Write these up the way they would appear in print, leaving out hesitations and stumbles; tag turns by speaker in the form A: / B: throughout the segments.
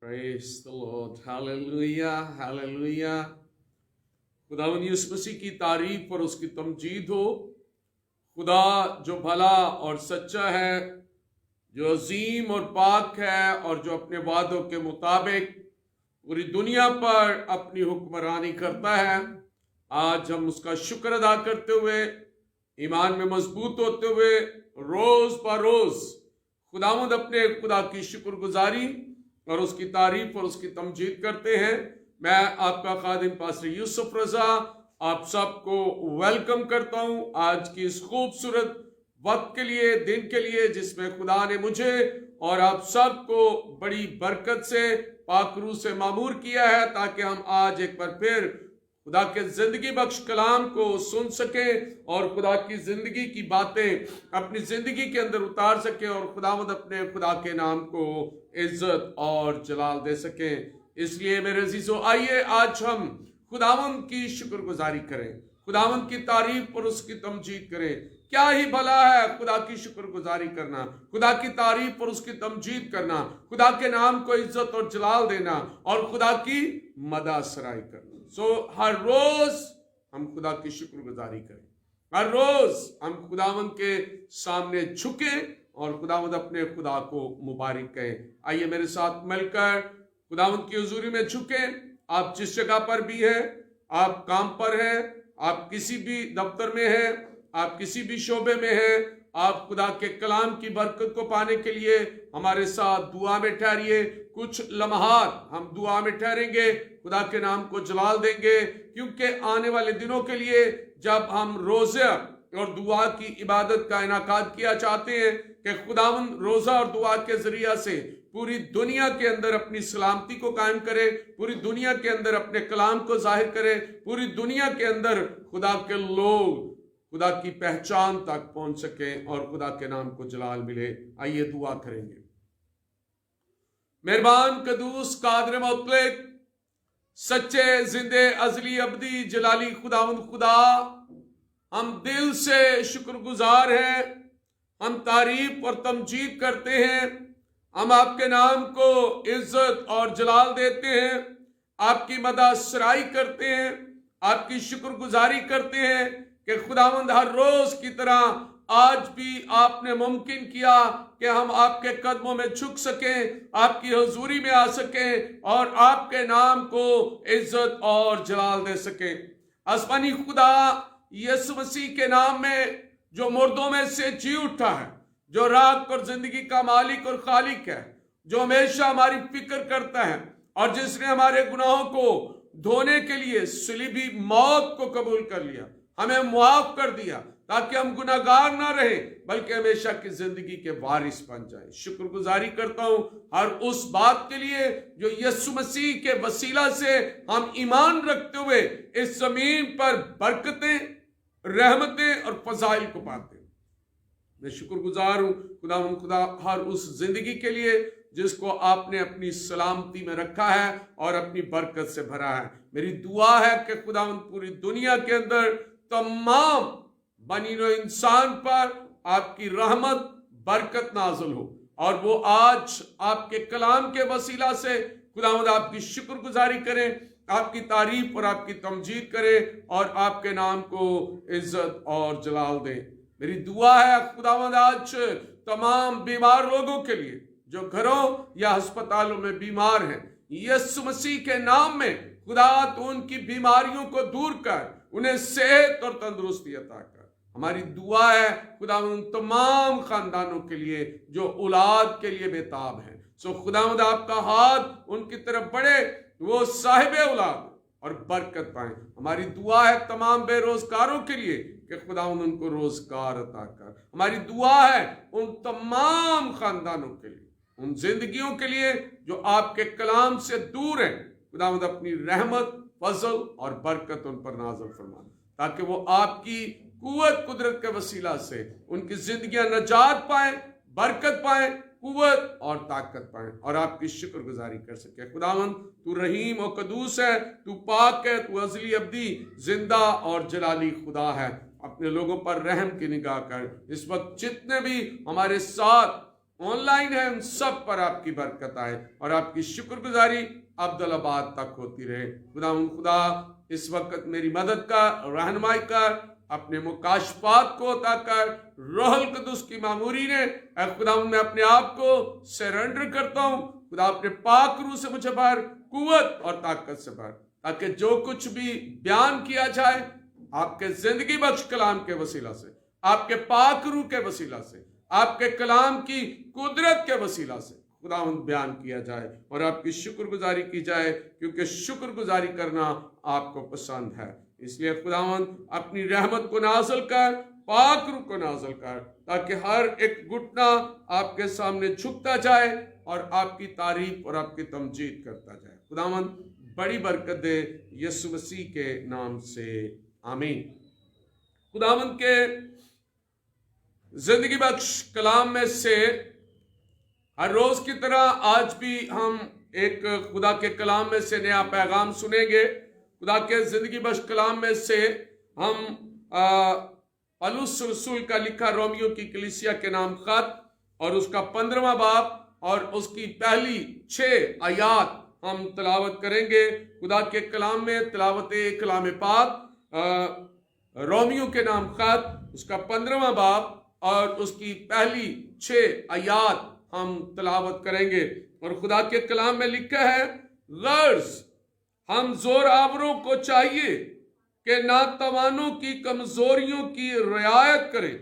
A: Praise the Lord. Hallelujah. Hallelujah. खुदावंद यीशु मसीह की तारीफ और उसकी तमजीद हो। खुदा जो भला और सच्चा है, जो अजीम और पाक है और जो अपने वादों के मुताबिक पूरी दुनिया पर अपनी हुक्मरानी करता है। आज हम उसका शुक्र अदा करते हुए, ईमान में मजबूत होते हुए, रोज ब रोज खुदावंद अपने खुदा की शुक्रगुजारी और उसकी तारीफ और उसकी तमजीद करते हैं। मैं आपका खादिम पास्टर यूसुफ रजा आप सबको वेलकम करता हूं आज की इस खूबसूरत वक्त के लिए, दिन के लिए, जिसमें खुदा ने मुझे और आप सबको बड़ी बरकत से, पाक रूह से मामूर किया है, ताकि हम आज एक बार फिर खुदा के जिंदगी बख्श कलाम को सुन सके और खुदा की जिंदगी की बातें अपनी जिंदगी के अंदर उतार सके और खुदावंद अपने खुदा के नाम को इज्जत और जलाल दे सके। इसलिए मेरे अजीजों, आइए आज हम खुदावंद की शुक्रगुजारी करें, खुदावंद की तारीफ और उसकी तमजीद करें। क्या ही भला है खुदा की शुक्रगुजारी करना, खुदा की तारीफ और उसकी तमजीद करना, खुदा के नाम को इज्जत और जलाल देना और खुदा की मदासराई करना। हर रोज हम खुदा की शुक्रगुजारी करें, हर रोज हम खुदावंद के सामने झुके और खुदावंद अपने खुदा को मुबारक कहें। आइए मेरे साथ मिलकर खुदावंद की हुजूरी में झुके। आप जिस जगह पर भी हैं, आप काम पर हैं, आप किसी भी दफ्तर में हैं, आप किसी भी शोबे में हैं, आप खुदा के कलाम की बरकत को पाने के लिए हमारे साथ दुआ में ठहरिए। कुछ लम्हात हम दुआ में ठहरेंगे, खुदा के नाम को जलाल देंगे, क्योंकि आने वाले दिनों के लिए जब हम रोज़ा और दुआ की इबादत का इनाकाद किया चाहते हैं कि खुदावंद रोज़ा और दुआ के जरिया से पूरी दुनिया के अंदर अपनी सलामती को कायम करे, पूरी दुनिया के अंदर अपने कलाम को जाहिर करे, पूरी दुनिया के अंदर खुदा के लोग खुदा की पहचान तक पहुंच सके और खुदा के नाम को जलाल मिले। आइए दुआ करेंगे। मेहरबान कदूस कादर मुतलक सच्चे जिंदे अजली अबदी जलाली खुदावंद खुदा, हम दिल से शुक्रगुजार हैं, हम तारीफ और तमजीद करते हैं, हम आपके नाम को इज्जत और जलाल देते हैं, आपकी मदासराई करते हैं, आपकी शुक्रगुजारी करते हैं कि खुदावंद हर रोज की तरह आज भी आपने मुमकिन किया कि हम आपके कदमों में झुक सकें, आपकी हुजूरी में आ सकें और आपके नाम को इज्जत और जलाल दे सकें। आसमानी खुदा यीशु मसीह के नाम में जो मुर्दों में से जी उठा है, जो रात और जिंदगी का मालिक और खालिक है, जो हमेशा हमारी फिक्र करता है और जिसने हमारे गुनाहों को धोने के लिए सलीबी मौत को कबूल कर लिया, हमें मुआफ कर दिया ताकि हम गुनाहगार ना रहे बल्कि हमेशा की जिंदगी के वारिस बन जाए। शुक्रगुजारी करता हूं हर उस बात के लिए जो यीशु मसीह के वसीला से हम ईमान रखते हुए इस जमीन पर बरकतें, रहमतें और फजाइल को पाते हैं। मैं शुक्रगुजार हूं खुदा हर उस जिंदगी के लिए जिसको आपने अपनी सलामती में रखा है और अपनी बरकत से भरा है। मेरी दुआ है कि खुदावंद पूरी दुनिया के अंदर तमाम बनीनो इंसान पर आपकी रहमत बरकत नाज़िल हो और वो आज आपके कलाम के वसीला से खुदावंद आपकी शुक्रगुजारी करें, आपकी तारीफ और आपकी तमजीद करें और आपके नाम को इज्जत और जलाल दें। मेरी दुआ है खुदावंद आज तमाम बीमार लोगों के लिए जो घरों या अस्पतालों में बीमार हैं, यीशु मसीह के नाम में खुदा तो उनकी बीमारियों को दूर कर उन्हें सेहत और तंदुरुस्ती अता कर। हमारी दुआ है खुदा उन तमाम खानदानों के लिए जो औलाद के लिए बेताब हैं। खुदावंद आपका हाथ उनकी तरफ बढ़े, वो साहिब औलाद और बरकत पाए। हमारी दुआ है तमाम बेरोजगारों के लिए कि खुदावंद उनको रोजगार अता कर। हमारी दुआ है उन तमाम खानदानों के लिए, उन जिंदगियों के लिए जो आपके कलाम से दूर हैं, खुदावंद अपनी रहमत, फजल और बरकत उन पर नाज़िल फरमा, ताकि वो आपकी कुव्वत कुदरत के वसीला से उनकी जिंदगियां नजात पाए, बरकत पाए, कुव्वत और ताकत पाए और आपकी शुक्रगुजारी कर सके। खुदावंद तू रहीम और कदूस है, तू पाक है, तू अजली अब्दी जिंदा और जलाली खुदा है। अपने लोगों पर रहम की निगाह कर। इस वक्त जितने भी हमारे साथ ऑनलाइन है, उन सब पर आपकी बरकत आए और आपकी शुक्रगुजारी अब्दुल-आबाद तक होती रहे। खुदा इस वक्त मेरी मदद कर, रहनुमाई कर, अपने मुकाशफात को अता कर। रूहुल कुद्दुस की मामूरी ने खुदा मैं अपने आप को सरेंडर करता हूँ। खुदा अपने पाक रूह से मुझे भर, कुव्वत और ताकत से भर, ताकि जो कुछ भी बयान किया जाए आपके जिंदगी बख्श कलाम के वसीला से, आपके पाक रूह के वसीला से, आपके कलाम की कुदरत के वसीला से खुदावंद बयान किया जाए और आपकी शुक्रगुजारी की जाए, क्योंकि शुक्रगुजारी करना आपको पसंद है। इसलिए खुदावंद अपनी रहमत को नाज़िल कर, पाक रूह को नाज़िल कर, ताकि हर एक घुटना आपके सामने झुकता जाए और आपकी तारीफ और आपकी तमजीद करता जाए। खुदावंद बड़ी बरकत दे, यीशु मसीह के नाम से आमीन। खुदावंद के जिंदगी बख्श कलाम में से हर रोज की तरह आज भी हम एक खुदा के कलाम में से नया पैगाम सुनेंगे। खुदा के जिंदगी बख्श कलाम में से हम पौलुस रसूल का लिखा रोमियो की कलीसिया के नाम खत और उसका 15वां बाब और उसकी पहली 6 आयात हम तिलावत करेंगे। खुदा के कलाम में तिलावत कलाम पाक रोमियो के नाम खत उसका 15वां बाब और उसकी पहली 6 आयात हम तिलावत करेंगे। और खुदा के कलाम में लिखा है, गर्ज हम जोर आवरों को चाहिए कि नातवानों की कमजोरियों की रियायत करें,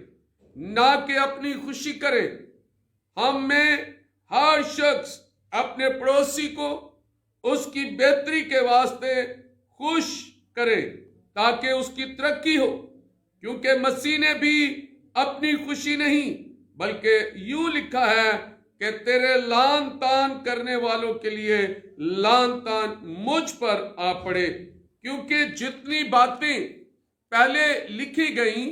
A: ना कि अपनी खुशी करें। हम में हर शख्स अपने पड़ोसी को उसकी बेहतरी के वास्ते खुश करे, ताकि उसकी तरक्की हो, क्योंकि मसीह ने भी अपनी खुशी नहीं बल्कि यूं लिखा है कि तेरे लान तान करने वालों के लिए लान तान मुझ पर आ पड़े। क्योंकि जितनी बातें पहले लिखी गई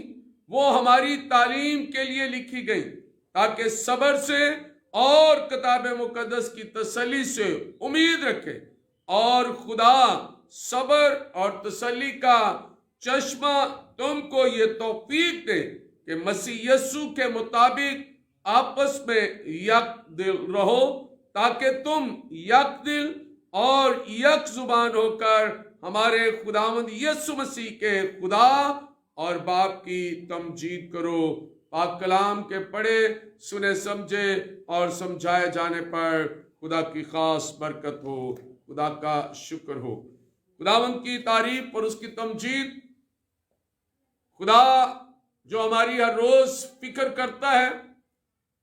A: वो हमारी तालीम के लिए लिखी गई, ताकि सब्र से और किताब मुकद्दस की तसल्ली से उम्मीद रखे और खुदा सब्र और तसल्ली का चश्मा तुमको ये तौफीक दे कि मसीह यीशु के मुताबिक आपस में यक दिल रहो, ताकि तुम यक दिल और यक जुबान होकर हमारे खुदावंद यीशु मसीह के खुदा और बाप की तमजीद करो। पाक कलाम के पढ़े सुने समझे और समझाए जाने पर खुदा की खास बरकत हो। खुदा का शुक्र हो। खुदावंद की तारीफ और उसकी तमजीद। खुदा जो हमारी हर रोज फिक्र करता है।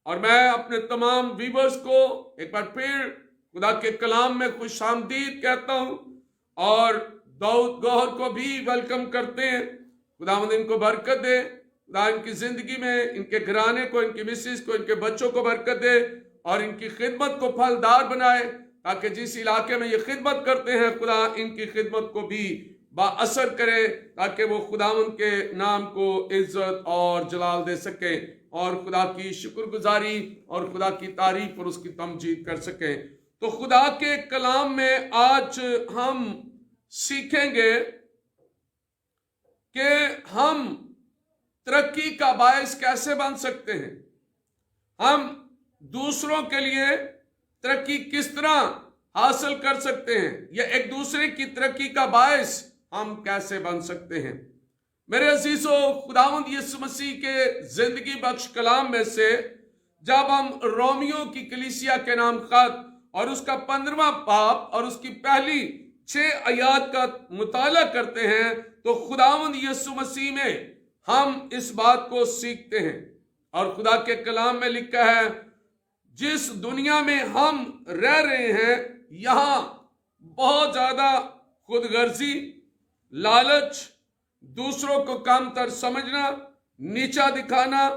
A: और मैं अपने तमाम व्यूअर्स को एक बार फिर खुदा के कलाम में खुश आमदीद कहता हूं और दाऊद गौहर को भी वेलकम करते हैं। खुदावंद इनको बरकत दे, खुदा इनकी जिंदगी में, इनके घराने को, इनकी मिसेस को, इनके बच्चों को बरकत दे और इनकी खिदमत को फलदार बनाए, ताकि जिस इलाके में ये खिदमत करते हैं खुदा इनकी खिदमत को भी बाअसर करे, ताकि वो खुदावंद के नाम को इज्जत और जलाल दे सके और खुदा की शुक्रगुजारी और खुदा की तारीफ और उसकी तमजीद कर सके। तो खुदा के कलाम में आज हम सीखेंगे कि हम तरक्की का बायस कैसे बन सकते हैं, हम दूसरों के लिए तरक्की किस तरह हासिल कर सकते हैं, या एक दूसरे की तरक्की का बायस हम कैसे बन सकते हैं। मेरे अजीजों, खुदावंद यीशु मसीह के जिंदगी बख्श कलाम में से जब हम रोमियो की कलीसिया के नाम खत और उसका 15वां बाब और उसकी पहली 6 आयात का मुताला करते हैं, तो खुदावंद यीशु मसीह में हम इस बात को सीखते हैं। और खुदा के कलाम में लिखा है, जिस दुनिया में हम रह रहे हैं यहां बहुत ज्यादा खुदगर्जी, लालच, दूसरों को कमतर समझना, नीचा दिखाना,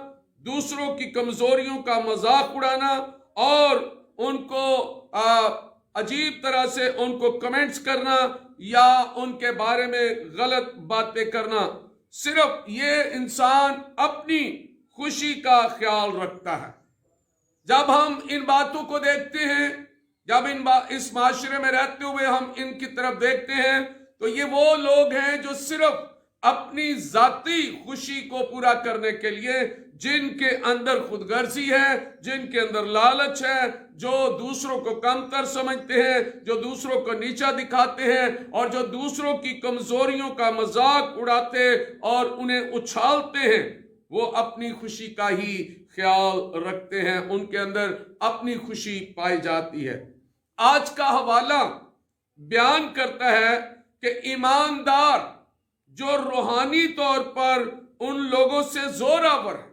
A: दूसरों की कमजोरियों का मजाक उड़ाना और उनको अजीब तरह से उनको कमेंट्स करना या उनके बारे में गलत बातें करना, सिर्फ ये इंसान अपनी खुशी का ख्याल रखता है। जब हम इन बातों को देखते हैं, जब इस माशरे में रहते हुए हम इनकी तरफ देखते हैं, तो ये वो लोग हैं जो सिर्फ اپنی ذاتی خوشی کو پورا کرنے کے لیے جن کے اندر خود غرضی ہے، جن کے اندر لالچ ہے، جو دوسروں کو کم تر سمجھتے ہیں، جو دوسروں کو نیچا دکھاتے ہیں، اور جو دوسروں کی کمزوریوں کا مذاق اڑاتے اور انہیں اچھالتے ہیں، وہ اپنی خوشی کا ہی خیال رکھتے ہیں، ان کے اندر اپنی خوشی پائی جاتی ہے۔ آج کا حوالہ بیان کرتا ہے کہ ایماندار جو روحانی طور پر ان لوگوں سے زور آور ہے،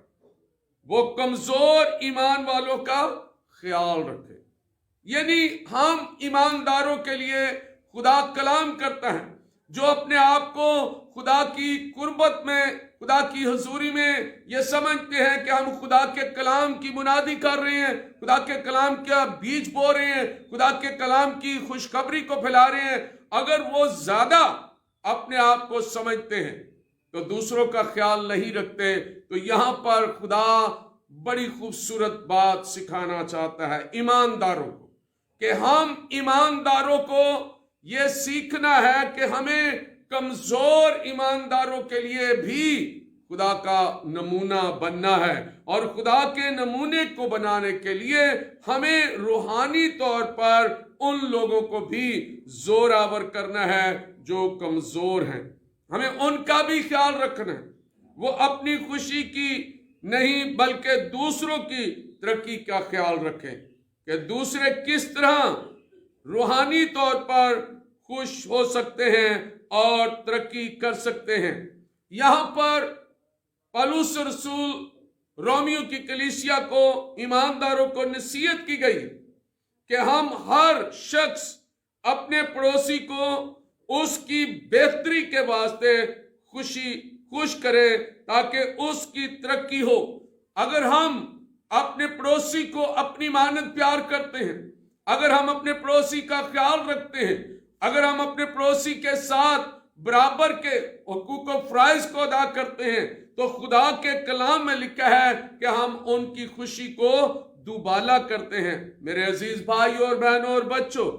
A: وہ کمزور ایمان والوں کا خیال رکھے۔ یعنی ہم ایمانداروں کے لیے خدا کلام کرتا ہے، جو اپنے آپ کو خدا کی قربت میں، خدا کی حضوری میں یہ سمجھتے ہیں کہ ہم خدا کے کلام کی منادی کر رہے ہیں، خدا کے کلام کا بیج بو رہے ہیں، خدا کے کلام کی خوشخبری کو پھیلا رہے ہیں، اگر وہ زیادہ اپنے آپ کو سمجھتے ہیں تو دوسروں کا خیال نہیں رکھتے، تو یہاں پر خدا بڑی خوبصورت بات سکھانا چاہتا ہے ایمانداروں کو، کہ ہم ایمانداروں کو یہ سیکھنا ہے کہ ہمیں کمزور ایمانداروں کے لیے بھی خدا کا نمونہ بننا ہے، اور خدا کے نمونے کو بنانے کے لیے ہمیں روحانی طور پر ان لوگوں کو بھی زور آور کرنا ہے جو کمزور ہیں، ہمیں ان کا بھی خیال رکھنا ہے، وہ اپنی خوشی کی نہیں بلکہ دوسروں کی ترقی کا خیال رکھیں، کہ دوسرے کس طرح روحانی طور پر خوش ہو سکتے ہیں اور ترقی کر سکتے ہیں۔ یہاں پر پولس رسول رومیو کی کلیسیا کو، ایمانداروں کو نصیحت کی گئی کہ ہم ہر شخص اپنے پڑوسی کو اس کی بہتری کے واسطے خوش کرے تاکہ اس کی ترقی ہو۔ اگر ہم اپنے پڑوسی کو اپنی مانند پیار کرتے ہیں، اگر ہم اپنے پڑوسی کا خیال رکھتے ہیں، اگر ہم اپنے پڑوسی کے ساتھ برابر کے حقوق و فرائض کو ادا کرتے ہیں، تو خدا کے کلام میں لکھا ہے کہ ہم ان کی خوشی کو دوبالا کرتے ہیں۔ میرے عزیز بھائیوں اور بہنوں اور بچوں،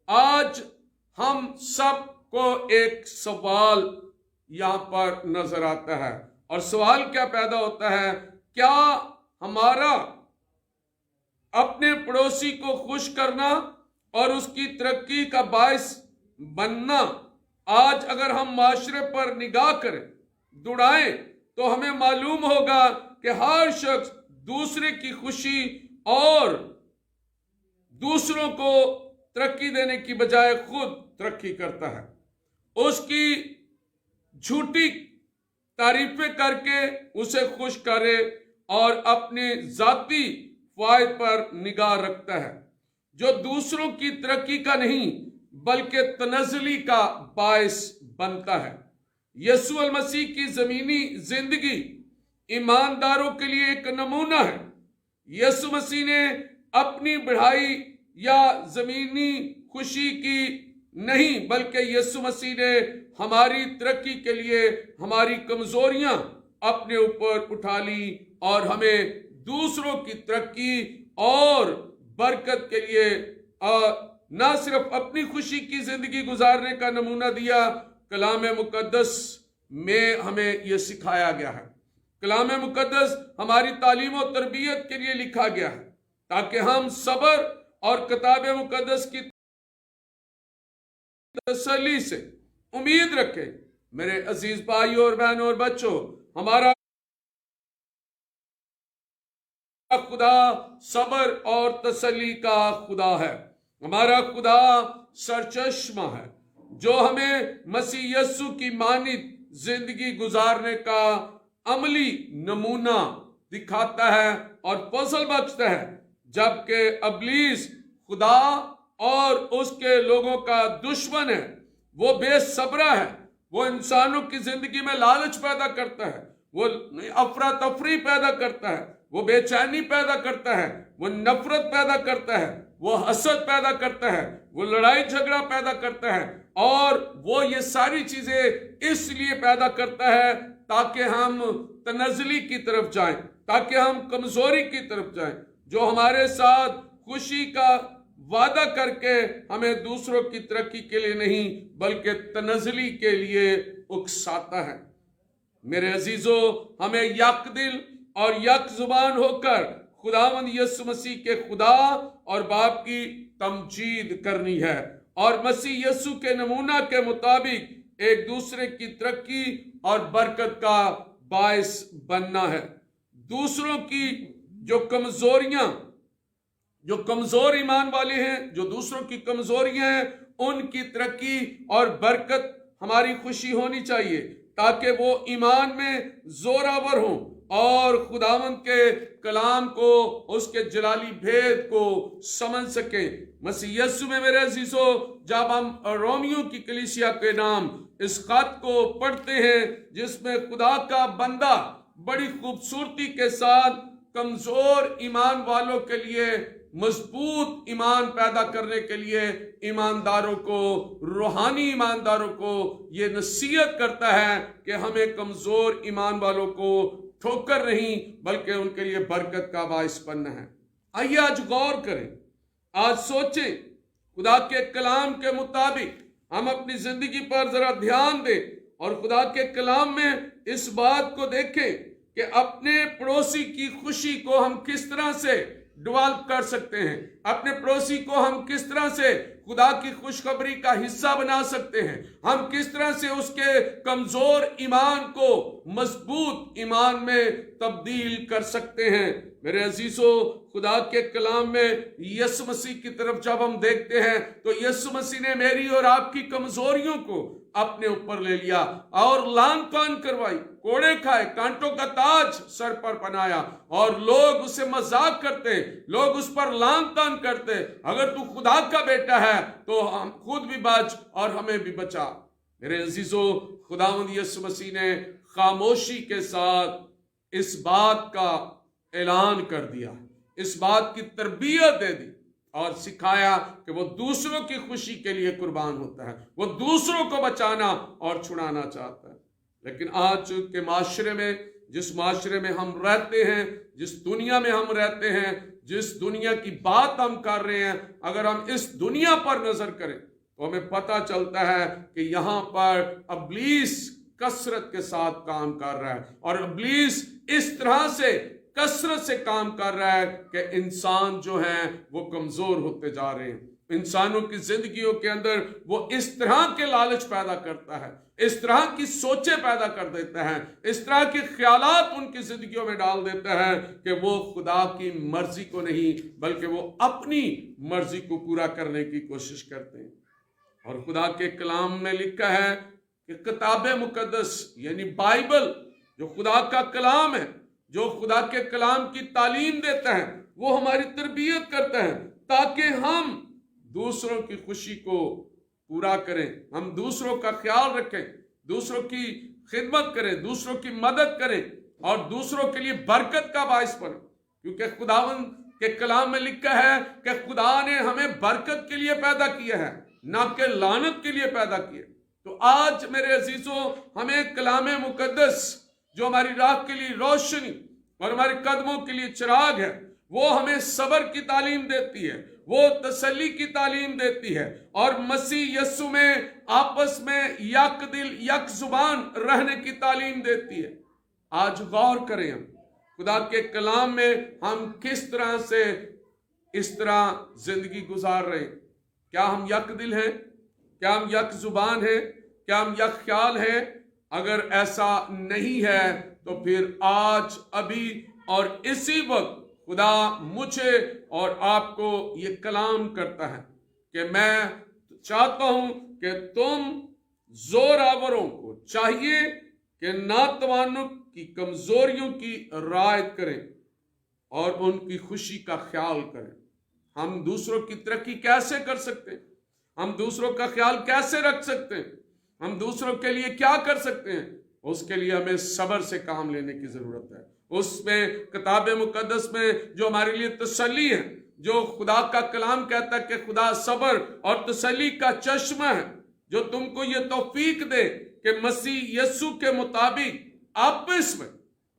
A: آج ہم سب کو ایک سوال یہاں پر نظر آتا ہے، اور سوال کیا پیدا ہوتا ہے؟ کیا ہمارا اپنے پڑوسی کو خوش کرنا اور اس کی ترقی کا باعث بننا، آج اگر ہم معاشرے پر نگاہ کریں، دوڑائیں، تو ہمیں معلوم ہوگا کہ ہر شخص دوسرے کی خوشی اور دوسروں کو ترقی دینے کی بجائے خود ترقی کرتا ہے، اس کی جھوٹی تعریفیں کر کے اسے خوش کرے اور اپنے ذاتی فوائد پر نگاہ رکھتا ہے، جو دوسروں کی ترقی کا نہیں بلکہ تنزلی کا باعث بنتا ہے۔ یسوع المسیح کی زمینی زندگی ایمانداروں کے لیے ایک نمونہ ہے۔ یسوع مسیح نے اپنی بڑھائی یا زمینی خوشی کی نہیں، بلکہ یسوع مسیح نے ہماری ترقی کے لیے ہماری کمزوریاں اپنے اوپر اٹھا لی اور ہمیں دوسروں کی ترقی اور برکت کے لیے نہ صرف اپنی خوشی کی زندگی گزارنے کا نمونہ دیا، کلام مقدس میں ہمیں یہ سکھایا گیا ہے۔ کلام مقدس ہماری تعلیم و تربیت کے لیے لکھا گیا ہے تاکہ ہم صبر اور کتاب مقدس کی تسلی سے امید رکھیں۔ میرے عزیز بھائیوں اور بہنوں اور بچوں، ہمارا خدا صبر اور تسلی کا خدا ہے، ہمارا خدا سرچشمہ ہے، جو ہمیں مسیح یسوع کی مانند زندگی گزارنے کا عملی نمونہ دکھاتا ہے اور فضل بخشتا ہے، جبکہ ابلیس خدا اور اس کے لوگوں کا دشمن ہے، وہ بے صبرا ہے، وہ انسانوں کی زندگی میں لالچ پیدا کرتا ہے، وہ افراتفری پیدا کرتا ہے، وہ بے چینی پیدا کرتا ہے، وہ نفرت پیدا کرتا ہے، وہ حسد پیدا کرتا ہے، وہ لڑائی جھگڑا پیدا کرتا ہے، اور وہ یہ ساری چیزیں اس لیے پیدا کرتا ہے تاکہ ہم تنزلی کی طرف جائیں، تاکہ ہم کمزوری کی طرف جائیں، جو ہمارے ساتھ خوشی کا وعدہ کر کے ہمیں دوسروں کی ترقی کے لیے نہیں بلکہ تنزلی کے لیے اکساتا ہے۔ मेरे अजीजों, हमें यक दिल और यक जुबान होकर खुदावंद यीशु मसीह के खुदा और बाप की तमजीद करनी है और मसीह यीशु के नमूना के मुताबिक एक दूसरे की तरक्की और बरकत का बायस बनना है। दूसरों की जो कमजोर ईमान वाले हैं, जो दूसरों की कमजोरियां हैं, उनकी तरक्की और बरकत हमारी खुशी होनी चाहिए, ताकि वो ईमान में जोरावर हों और खुदावंद के कलाम को, उसके जलाली भेद को समझ सकें। मसीह यीशु में मेरे अजीजों, जब हम रोमियो की कलीसिया के नाम इस खत को पढ़ते हैं, जिसमें खुदा का बंदा बड़ी खूबसूरती के साथ कमजोर ईमान वालों के लिए मजबूत ईमान पैदा करने के लिए ईमानदारों को, रूहानी ईमानदारों को ये नसीहत करता है कि हमें कमजोर ईमान वालों को ठोकर नहीं बल्कि उनके लिए बरकत का बायस बनना है। आइए आज गौर करें, आज सोचें, खुदा के कलाम के मुताबिक हम अपनी जिंदगी पर जरा ध्यान दें और खुदा के कलाम में इस बात को देखें कि अपने पड़ोसी की खुशी को हम किस तरह से डेवलप कर सकते हैं, अपने पड़ोसी को हम किस तरह से खुदा की खुशखबरी का हिस्सा बना सकते हैं, हम किस तरह से उसके कमजोर ईमान को मजबूत ईमान में तब्दील कर सकते हैं। मेरे अजीजों, खुदा के कलाम में यीशु मसीह की तरफ जब हम देखते हैं तो यीशु मसीह ने मेरी और आपकी कमजोरियों को अपने ऊपर ले लिया और लान पान करवाई, कोड़े खाए, कांटों का ताज सर पर पहनाया और लोग उसे मजाक करते, लोग उस पर लान तान करते, अगर तू खुदा का बेटा है तो हम खुद भी बच और हमें भी बचा। मेरे अजीजों, खुदावंद यीशु मसीह ने खामोशी के साथ इस बात का ऐलान कर दिया, इस बात की तरबियत दे दी और सिखाया कि वो दूसरों की खुशी के लिए कुर्बान होता है, वो दूसरों को बचाना और छुड़ाना चाहता है। लेकिन आज के माशरे में, जिस माशरे में हम रहते हैं, जिस दुनिया में हम रहते हैं, जिस दुनिया की बात हम कर रहे हैं, अगर हम इस दुनिया पर नजर करें तो हमें पता चलता है कि यहाँ पर इब्लीस कसरत के साथ काम कर रहा है और इब्लीस इस तरह से कसरत से काम कर रहा है कि इंसान जो है वो कमजोर होते जा रहे हैं। इंसानों की जिंदगियों के अंदर वो इस तरह के लालच पैदा करता है, इस तरह की सोचें पैदा कर देता है, इस तरह के ख्यालात उनकी जिंदगियों में डाल देता है कि वो खुदा की मर्जी को नहीं बल्कि वो अपनी मर्जी को पूरा करने की कोशिश करते हैं। और खुदा के कलाम में लिखा है कि किताब मुकद्दस यानी बाइबल, जो खुदा का कलाम है, जो खुदा के कलाम की तालीम देता है, वो हमारी तरबियत करता है ताकि हम दूसरों की खुशी को पूरा करें, हम दूसरों का ख्याल रखें, दूसरों की खिदमत करें, दूसरों की मदद करें और दूसरों के लिए बरकत का बायस बने। क्योंकि खुदावंद के कलाम में लिखा है कि खुदा ने हमें बरकत के लिए पैदा किया है, ना कि लानत के लिए पैदा किया। तो आज मेरे अजीजों, हमें कलाम मुकद्दस जो हमारी राह के लिए रोशनी और हमारे कदमों के लिए चिराग है, वो हमें सब्र की तालीम देती है, वो तसल्ली की तालीम देती है और मसीह यीशु में आपस में यक दिल यक जुबान रहने की तालीम देती है। आज गौर करें, हम खुदा के कलाम में हम किस तरह से इस तरह जिंदगी गुजार रहे हैं। क्या हम यक दिल हैं? क्या हम यक जुबान हैं? क्या हम यक ख्याल हैं? अगर ऐसा नहीं है तो फिर आज, अभी और इसी वक्त खुदा मुझे और आपको ये कलाम करता है कि मैं चाहता हूं कि तुम जोरावरों को चाहिए कि नातवानों की कमजोरियों की रियायत करें और उनकी खुशी का ख्याल करें। हम दूसरों की तरक्की कैसे कर सकते हैं? हम दूसरों का ख्याल कैसे रख सकते हैं? हम दूसरों के लिए क्या कर सकते हैं? उसके लिए हमें सब्र से काम लेने की जरूरत है। उसमें किताब मुकद्दस में जो हमारे लिए तसल्ली है, जो खुदा का कलाम कहता है कि खुदा सब्र और तसल्ली का चश्मा है, जो तुमको ये तौफीक दे कि मसीह यीशु के मुताबिक आपस में,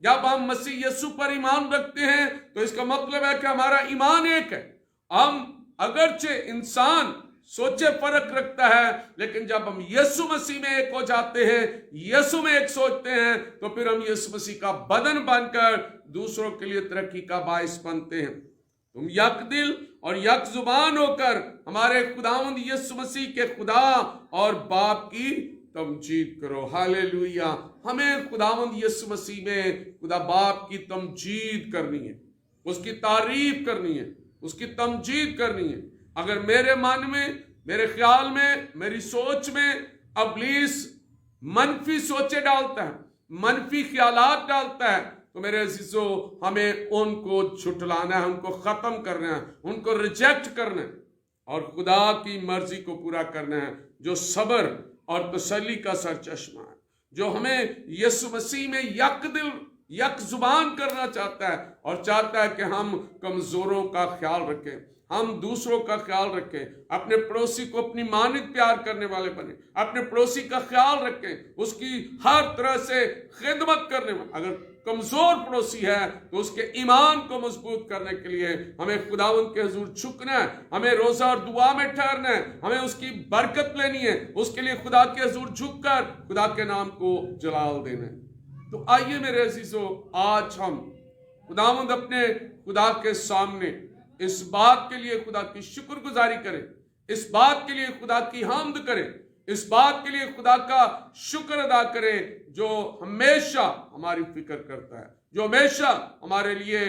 A: जब हम मसीह यीशु पर ईमान रखते हैं तो इसका मतलब है कि हमारा ईमान एक है। हम अगरचे इंसान सोचे फर्क रखता है, लेकिन जब हम यीशु मसीह में एक हो जाते हैं, यीशु में एक सोचते हैं, तो फिर हम यीशु मसीह का बदन बनकर दूसरों के लिए तरक्की का बाइस बनते हैं। तुम यक दिल और यक जुबान होकर हमारे खुदावंद यीशु मसीह के खुदा और बाप की तमजीद करो। हालेलुया। हमें खुदावंद यीशु मसीह में खुदा बाप की तमजीद करनी है, उसकी तारीफ करनी है, उसकी तमजीद करनी है। अगर मेरे मन में, मेरे ख्याल में, मेरी सोच में इब्लीस मनफी सोचे डालता है, मनफी ख्यालात डालता है, तो मेरे अजीजों हमें उनको झुठलाना है, उनको खत्म करना है, उनको रिजेक्ट करना है और खुदा की मर्जी को पूरा करना है, जो सब्र और तसल्ली का सरचश्मा है, जो हमें यीशु मसीह में यक दिल यक जुबान करना चाहता है और चाहता है कि हम कमजोरों का ख्याल रखें, हम दूसरों का ख्याल रखें, अपने पड़ोसी को अपनी मानित प्यार करने वाले बने, अपने पड़ोसी का ख्याल रखें, उसकी हर तरह से खिदमत करने वाले। अगर कमजोर पड़ोसी है तो उसके ईमान को मजबूत करने के लिए हमें खुदावंद के हुजूर झुकना है, हमें रोजा और दुआ में ठहरना है, हमें उसकी बरकत लेनी है, उसके लिए खुदा के हुजूर झुककर खुदा के नाम को जलाल देना है। तो आइए मेरे अजीजों, आज हम खुदावंद अपने खुदा के सामने इस बात के लिए खुदा की शुक्रगुजारी करें, इस बात के लिए खुदा की हामद करें, इस बात के लिए खुदा का शुक्र अदा करें जो हमेशा हमारी फिक्र करता है, जो हमेशा हमारे लिए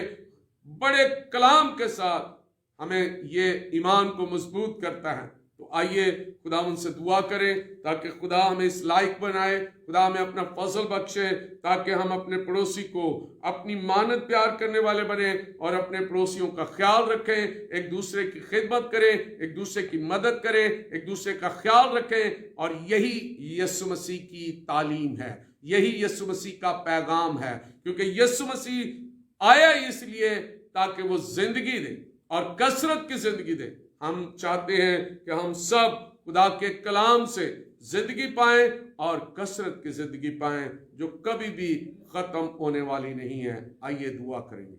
A: बड़े कलाम के साथ हमें ये ईमान को मजबूत करता है। तो आइए खुदा उनसे दुआ करें ताकि खुदा हमें इस लायक बनाए, खुदा हमें अपना फजल बख्शे, ताकि हम अपने पड़ोसी को अपनी मानत प्यार करने वाले बने और अपने पड़ोसियों का ख्याल रखें, एक दूसरे की खिदमत करें, एक दूसरे की मदद करें, एक दूसरे का ख्याल रखें। और यही यीशु मसीह की तालीम है, यही यीशु मसीह का पैगाम है, क्योंकि यीशु मसीह आया इसलिए ताकि वो जिंदगी दे और कसरत की जिंदगी दे। हम चाहते हैं कि हम सब खुदा के कलाम से जिंदगी पाएं और कसरत की जिंदगी पाएं जो कभी भी खत्म होने वाली नहीं है। आइए दुआ करेंगे।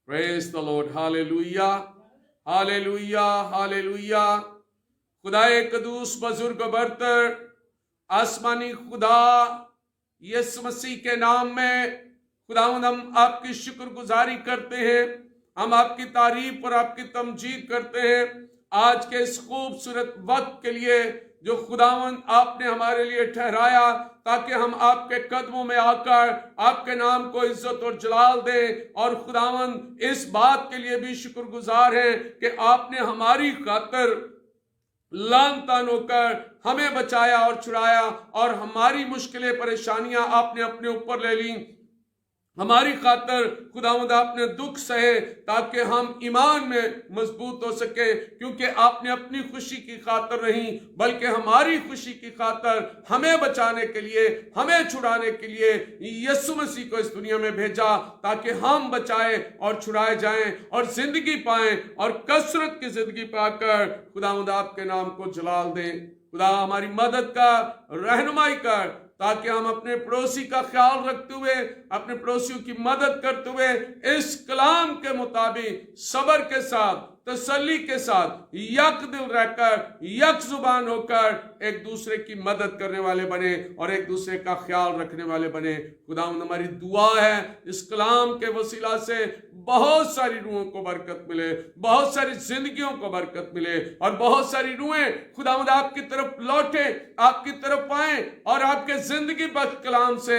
A: Praise the lord. Hallelujah, hallelujah, hallelujah. खुदाए कदूस बुजुर्ग बरतर आसमानी खुदा यीशु मसीह के नाम में खुदावंद हम आपकी शुक्रगुजारी करते हैं, हम आपकी तारीफ और आपकी तमजीद करते हैं आज के इस खूबसूरत वक्त के लिए जो खुदावंद आपने हमारे लिए ठहराया, ताकि हम आपके कदमों में आकर आपके नाम को इज्जत और जलाल दें। और खुदावंद इस बात के लिए भी शुक्रगुजार हैं कि आपने हमारी खातिर लानतान होकर हमें बचाया और छुड़ाया और हमारी मुश्किलें परेशानियां आपने अपने ऊपर ले ली। हमारी खातर खुदावंद आपने दुख सहे ताकि हम ईमान में मजबूत हो सके, क्योंकि आपने अपनी खुशी की खातर नहीं बल्कि हमारी खुशी की खातर हमें बचाने के लिए, हमें छुड़ाने के लिए यीशु मसीह को इस दुनिया में भेजा, ताकि हम बचाए और छुड़ाए जाएं और जिंदगी पाएं और कसरत की जिंदगी पाकर खुदावंद आपके नाम को जलाल दें। खुदा हमारी मदद कर, रहनुमाई कर, ताकि हम अपने पड़ोसी का ख्याल रखते हुए, अपने पड़ोसियों की मदद करते हुए इस कलाम के मुताबिक सब्र के साथ, तसल्ली के साथ, यक दिल रहकर, यक जुबान होकर एक दूसरे की मदद करने वाले बने और एक दूसरे का ख्याल रखने वाले बने। खुदावंद हमारी दुआ है इस कलाम के वसीला से बहुत सारी रूहों को बरकत मिले, बहुत सारी जिंदगियों को बरकत मिले और बहुत सारी रूहें खुदावंद आपकी तरफ लौटे, आपकी तरफ आए और आपके जिंदगी बख्श कलाम से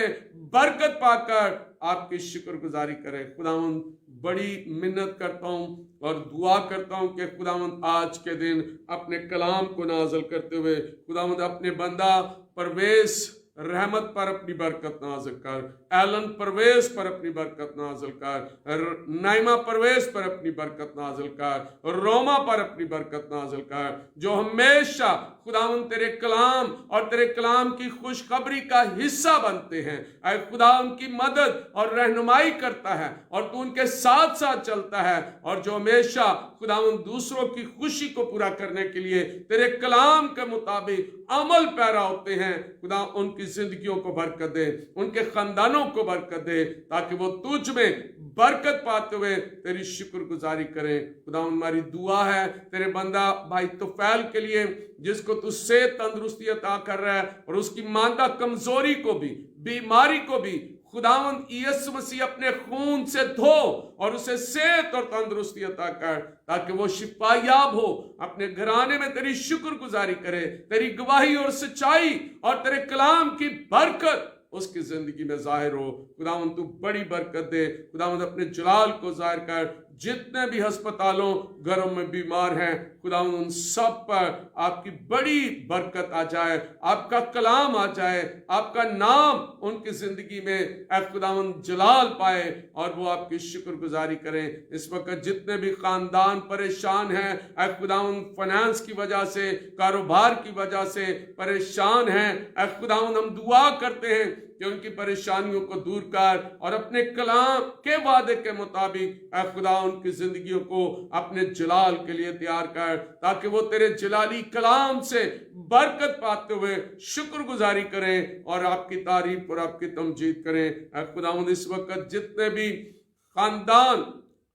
A: बरकत पाकर आपकी शुक्रगुजारी करें। खुदावंद बड़ी मिन्नत करता हूं और दुआ करता हूं कि खुदावंद आज के दिन अपने कलाम को नाज़िल करते हुए खुदावंद अपने बंदा परवेश रहमत पर अपनी बरकत नाज़िल कर, एलन परवेश पर अपनी बरकत नाज़िल कर, नाइमा परवेश पर अपनी बरकत नाज़िल कर, रोमा पर अपनी बरकत नाज़िल कर, जो हमेशा खुदावंद तेरे कलाम और तेरे कलाम की खुशखबरी का हिस्सा बनते हैं। ऐ खुदा उनकी मदद और रहनुमाई करता है और तू उनके साथ साथ चलता है, और जो हमेशा खुदावंद दूसरों की खुशी को पूरा करने के लिए तेरे कलाम के मुताबिक अमल पैरा होते हैं, खुदा उनकी जिंदगियों को बरकत दे, उनके खानदानों को बरकत दे, ताकि वो तुझ में बरकत पाते हुए तेरी शुक्रगुजारी करें। खुदावन हमारी दुआ है तेरे बंदा भाई तुफैल के लिए, जिसको तू सेहत तंदुरुस्ती अता कर रहा है, और उसकी मांदा कमजोरी को भी, बीमारी को भी खुदावंद यीशु मसीह अपने खून से धो और उसे सेहत और तंदुरुस्ती अता कर, ताकि वो शिफायाब हो, अपने घराने में तेरी शुक्रगुजारी करे, तेरी गवाही और सच्चाई और तेरे कलाम की बरकत उसकी जिंदगी में जाहिर हो। खुदावंद तू बड़ी बरकत दे। खुदावंद अपने जलाल को जाहिर कर। जितने भी अस्पतालों घरों में बीमार हैं, खुदावंद उन सब पर आपकी बड़ी बरकत आ जाए, आपका कलाम आ जाए, आपका नाम उनकी जिंदगी में ऐ खुदावंद जलाल पाए और वो आपकी शुक्रगुजारी करें। इस वक्त जितने भी खानदान परेशान हैं, ऐ खुदावंद फाइनेंस की वजह से, कारोबार की वजह से परेशान हैं, ऐ खुदावंद हम दुआ करते हैं कि उनकी परेशानियों को दूर कर और अपने कलाम के वादे के मुताबिक ऐ खुदा उनकी जिंदगियों को अपने जलाल के लिए तैयार कर, ताकि वो तेरे जलाली कलाम से बरकत पाते हुए शुक्रगुजारी करें और आपकी तारीफ और आपकी तमजीद करें। ऐ खुदावंद इस वक्त जितने भी खानदान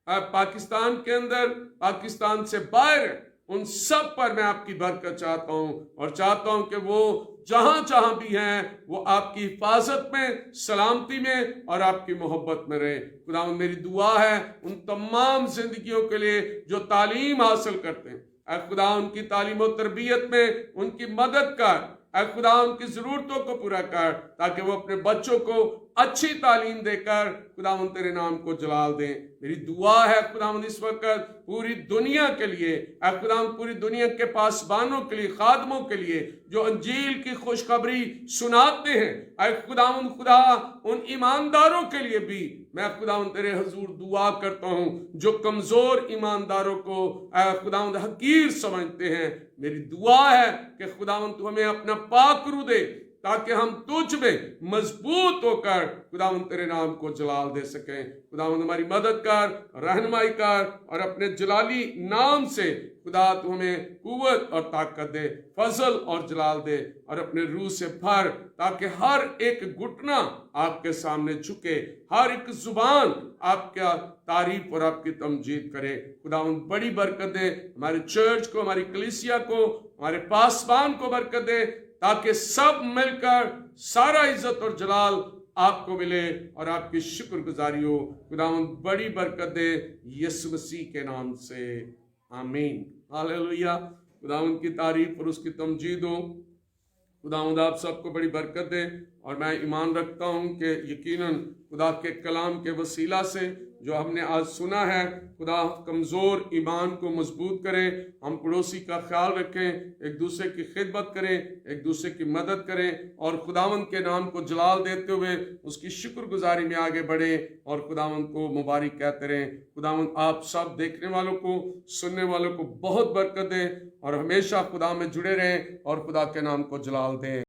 A: पाकिस्तान के अंदर, पाकिस्तान से बाहर, उन सब पर मैं आपकी बरकत चाहता हूं और चाहता हूं कि वो जहां जहां भी हैं वो आपकी हिफाजत में, सलामती में और आपकी मोहब्बत में रहे। खुदावंद मेरी दुआ है उन तमाम जिंदगियों के लिए जो तालीम हासिल करते हैं, ऐ खुदा उनकी तालीम और तरबियत में उनकी मदद कर, ऐ खुदा उनकी जरूरतों को पूरा कर, ताकि वो अपने बच्चों को अच्छी तालीम देकर खुदावंद तेरे नाम को जलाल दें। मेरी दुआ है खुदावंद इस वक्त पूरी दुनिया के लिए, ऐ खुदावंद पूरी दुनिया के पासबानों के लिए, खादमों के लिए जो अंजील की खुशखबरी सुनाते हैं, ऐ खुदावंद खुदा उन ईमानदारों के लिए भी मैं खुदावंद तेरे हुजूर दुआ करता हूं जो कमजोर ईमानदारों को ऐ खुदावंद हकीर समझते हैं। मेरी दुआ है कि खुदावंद तू हमें अपना पाक रूह दे, ताकि हम तुझ में मजबूत होकर खुदावंद तेरे नाम को जलाल दे सकें। खुदावंद हमारी मदद कर, रहनुमाई कर और अपने जलाली नाम से खुदा तू हमें कुव्वत और ताकत दे, फजल और जलाल दे और अपने रूह से भर, ताकि हर एक घुटना आपके सामने झुके, हर एक जुबान आपका तारीफ और आपकी तमजीद करे। खुदावंद बड़ी बरकत दे, हमारे चर्च को, हमारी कलीसिया को, हमारे पासबान को बरकत दे, ताकि सब मिलकर सारा इज्जत और जलाल आपको मिले और आपकी शुक्रगुजारी हो। खुदावंद बड़ी बरकत दे यीशु मसीह के नाम से, आमीन। हालेलुया। खुदावंद की तारीफ और उसकी तमजीद हो। खुदावंद आप सबको बड़ी बरकत दे और मैं ईमान रखता हूं कि यकीनन खुदा के कलाम के वसीला से जो हमने आज सुना है, खुदा कमज़ोर ईमान को मजबूत करें, हम पड़ोसी का ख्याल रखें, एक दूसरे की खिदमत करें, एक दूसरे की मदद करें और खुदावंद के नाम को जलाल देते हुए उसकी शुक्रगुजारी में आगे बढ़ें और खुदावंद को मुबारक कहते रहें। खुदावंद आप सब देखने वालों को, सुनने वालों को बहुत बरकत दें और हमेशा खुदा में जुड़े रहें और खुदा के नाम को जलाल दें।